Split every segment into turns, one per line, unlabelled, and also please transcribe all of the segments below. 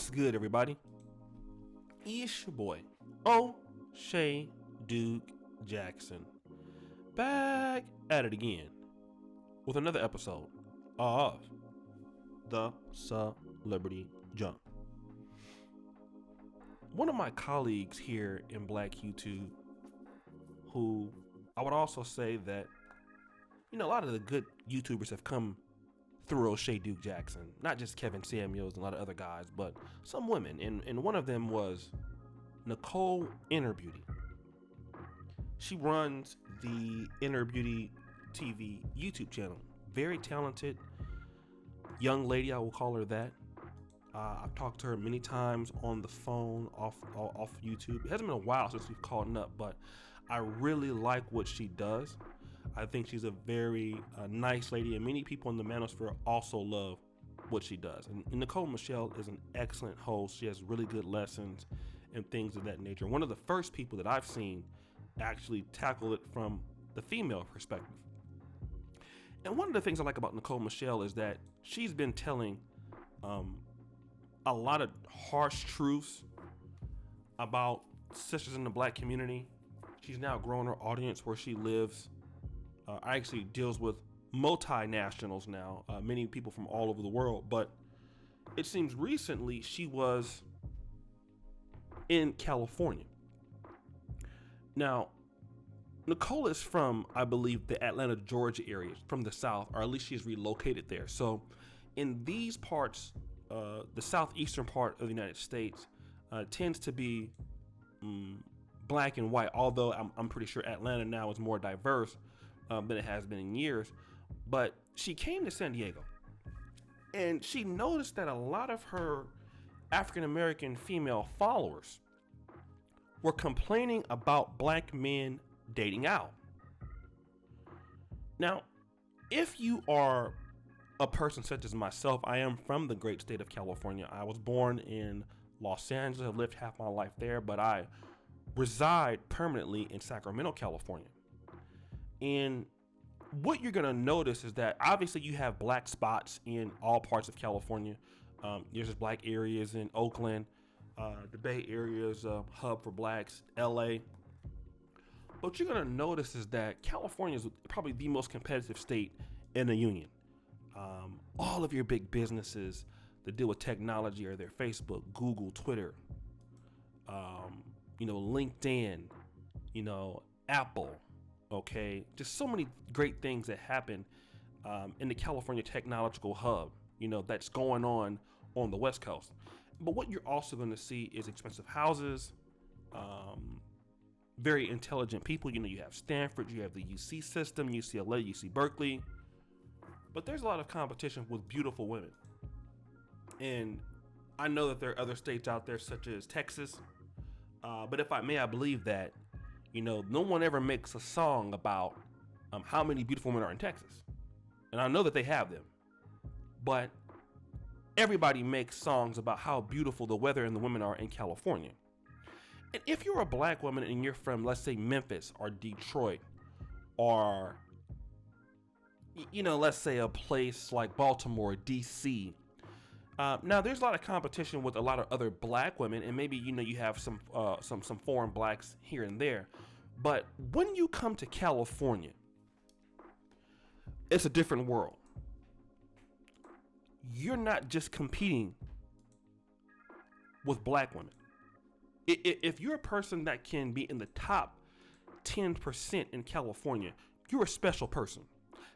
What's good, everybody? It's your boy, O'Shea Duke Jackson, back at it again with another episode of the Celebrity Jump. One of my colleagues here in Black YouTube, who I would also say that, a lot of the good YouTubers have come through O'Shea Duke Jackson, not just Kevin Samuels and a lot of other guys, but some women, and one of them was Nicole Inner Beauty. She runs the Inner Beauty TV YouTube channel. Very talented young lady, I will call her that. I've talked to her many times on the phone, off YouTube. It hasn't been a while since we've caught up, but I really like what she does. I think she's a very nice lady, and many people in the manosphere also love what she does. And Nicole Michelle is an excellent host. She has really good lessons and things of that nature. One of the first people that I've seen actually tackle it from the female perspective. And one of the things I like about Nicole Michelle is that she's been telling a lot of harsh truths about sisters in the Black community. She's now grown her audience where she lives. Actually deals with multinationals now, many people from all over the world, but it seems recently she was in California. Now, Nicole is from, I believe, the Atlanta, Georgia area, from the South, or at least she's relocated there. So in these parts, the southeastern part of the United States tends to be black and white, although I'm pretty sure Atlanta now is more diverse than it has been in years. But she came to San Diego and she noticed that a lot of her African-American female followers were complaining about Black men dating out. Now, if you are a person such as myself, I am from the great state of California. I was born in Los Angeles. I've lived half my life there, but I reside permanently in Sacramento, California. And what you're going to notice is that obviously you have black spots in all parts of California. There's just black areas in Oakland. The Bay Area is a hub for blacks, LA. What you're going to notice is that California is probably the most competitive state in the union. All of your big businesses that deal with technology are there: Facebook, Google, Twitter, LinkedIn, Apple. Okay, just so many great things that happen in the California technological hub, that's going on the West Coast. But what you're also going to see is expensive houses, very intelligent people. You have Stanford, you have the UC system, UCLA, UC Berkeley. But there's a lot of competition with beautiful women. And I know that there are other states out there such as Texas. But if I may, I believe that no one ever makes a song about how many beautiful women are in Texas. And I know that they have them. But everybody makes songs about how beautiful the weather and the women are in California. And if you're a Black woman and you're from, let's say, Memphis or Detroit, or, let's say a place like Baltimore, DC. Now, there's a lot of competition with a lot of other Black women, and maybe you have some foreign blacks here and there. But when you come to California, it's a different world. You're not just competing with Black women. If you're a person that can be in the top 10% in California, you're a special person.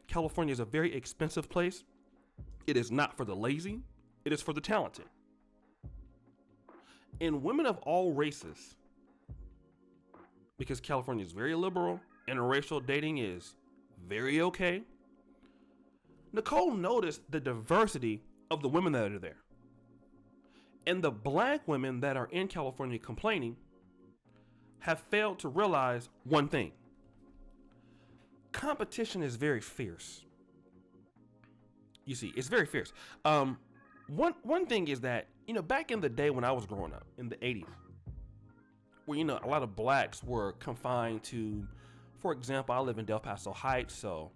California is a very expensive place. It is not for the lazy. It is for the talented. And women of all races, because California is very liberal, interracial dating is very okay. Nicole noticed the diversity of the women that are there. And the Black women that are in California complaining have failed to realize one thing. Competition is very fierce. You see, it's very fierce. One thing is that, back in the day when I was growing up in the 80s, where, a lot of blacks were confined to, for example, I live in Del Paso Heights, so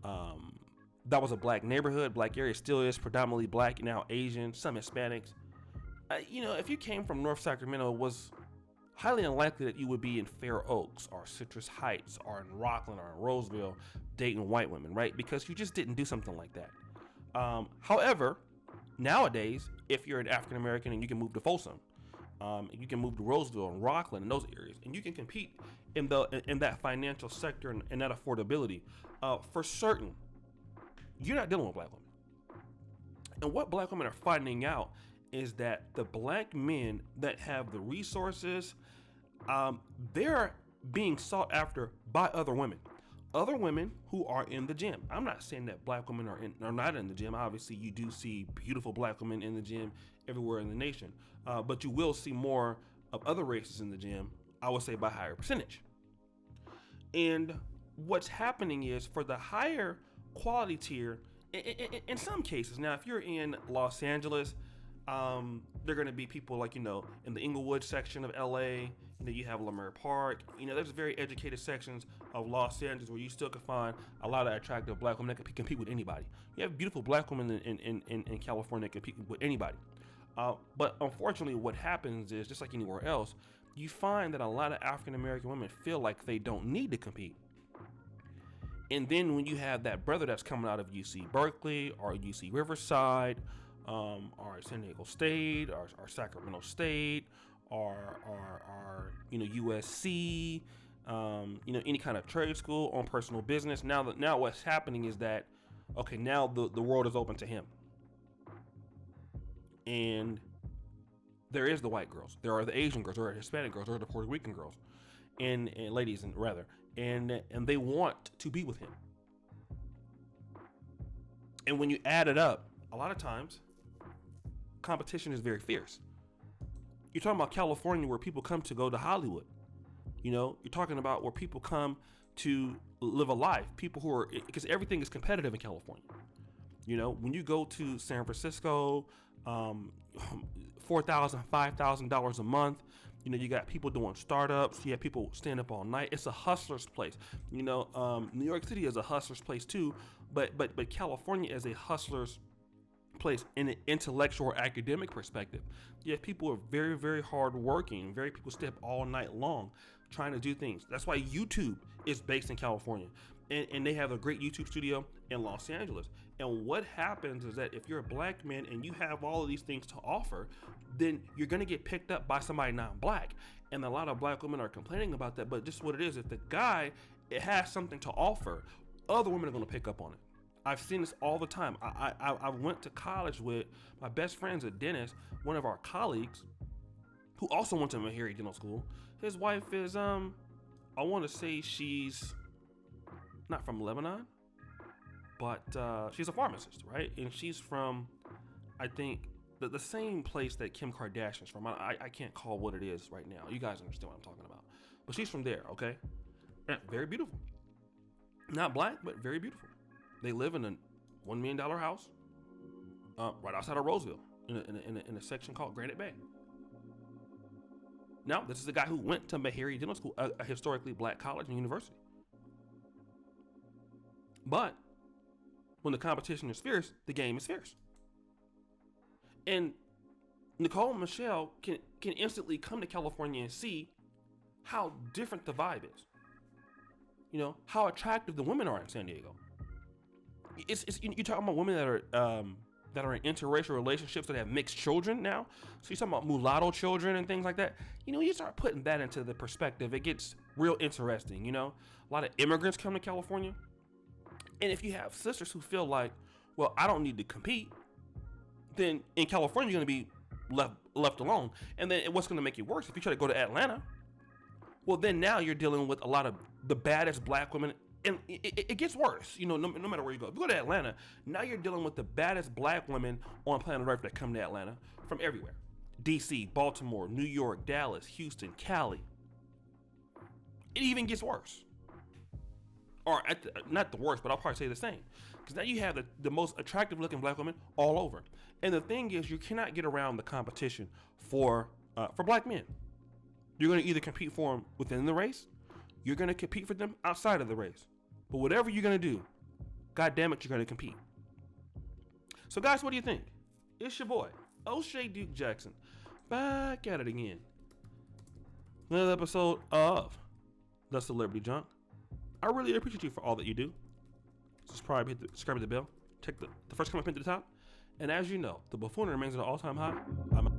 that was a black neighborhood, black area, still is predominantly black, now Asian, some Hispanics. if you came from North Sacramento, it was highly unlikely that you would be in Fair Oaks or Citrus Heights or in Rockland or in Roseville dating white women, right? Because you just didn't do something like that. However, nowadays, if you're an African American and you can move to Folsom, you can move to Roseville and Rockland and those areas, and you can compete in that financial sector and that affordability. For certain, you're not dealing with black women. And what black women are finding out is that the black men that have the resources, they're being sought after by other women who are in the gym. I'm not saying that black women are not in the gym. Obviously, you do see beautiful black women in the gym everywhere in the nation, but you will see more of other races in the gym, I would say by higher percentage. And what's happening is for the higher quality tier, in some cases, now if you're in Los Angeles, they're going to be people like, in the Inglewood section of LA, you have Lamar Park, there's very educated sections of Los Angeles where you still can find a lot of attractive black women that can compete with anybody. You have beautiful black women in California that compete with anybody. But unfortunately, what happens is, just like anywhere else, you find that a lot of African American women feel like they don't need to compete. And then when you have that brother that's coming out of UC Berkeley or UC Riverside, or San Diego State, or Sacramento State, or USC, any kind of trade school on personal business. Now what's happening is that, okay, now the world is open to him. And there is the white girls, there are the Asian girls, there are the Hispanic girls, there are the Puerto Rican girls, and ladies, and rather, and they want to be with him. And when you add it up, a lot of times, competition is very fierce. You're talking about California, where people come to go to Hollywood. You're talking about where people come to live a life. People who are, because everything is competitive in California. When you go to San Francisco, $4,000, $5,000 a month. You got people doing startups. You have people staying up all night. It's a hustler's place. New York City is a hustler's place too, but California is a hustler's place in an intellectual or academic perspective. You have people who are very, very hardworking. Very people stay up all night long trying to do things. That's why YouTube is based in California, and they have a great YouTube studio in Los Angeles. And what happens is that if you're a black man and you have all of these things to offer, then you're going to get picked up by somebody non-black. And a lot of black women are complaining about that, but just what it is, if the guy has something to offer, other women are going to pick up on it. I've seen this all the time. I went to college with my best friend's a dentist, one of our colleagues, who also went to Meharry Dental School. His wife is, I want to say she's not from Lebanon, but she's a pharmacist, right? And she's from, I think, the same place that Kim Kardashian's from. I can't call what it is right now. You guys understand what I'm talking about. But she's from there, okay? And very beautiful. Not black, but very beautiful. They live in a $1 million house right outside of Roseville in a section called Granite Bay. Now, this is the guy who went to Meharry Dental School, a historically black college and university. But when the competition is fierce, the game is fierce. And Nicole and Michelle can instantly come to California and see how different the vibe is. How attractive the women are in San Diego. You're talking about women that are in interracial relationships that have mixed children now. So you're talking about mulatto children and things like that. You start putting that into the perspective, it gets real interesting. A lot of immigrants come to California. And if you have sisters who feel like, well, I don't need to compete, then in California, you're going to be left alone. And then what's going to make it worse, if you try to go to Atlanta, well, then now you're dealing with a lot of the baddest black women. And it gets worse, no matter where you go. If you go to Atlanta, now you're dealing with the baddest black women on planet Earth that come to Atlanta from everywhere. DC, Baltimore, New York, Dallas, Houston, Cali. It even gets worse. Or not the worst, but I'll probably say the same. Because now you have the most attractive looking black women all over. And the thing is, you cannot get around the competition for black men. You're going to either compete for them within the race, you're going to compete for them outside of the race. But whatever you're going to do, God damn it, you're going to compete. So guys, what do you think? It's your boy, O'Shea Duke Jackson, back at it again. Another episode of The Celebrity Junk. I really appreciate you for all that you do. Subscribe, hit the bell. Check the first comment pinned to the top. And as you know, the buffoonery remains at an all-time high. I'm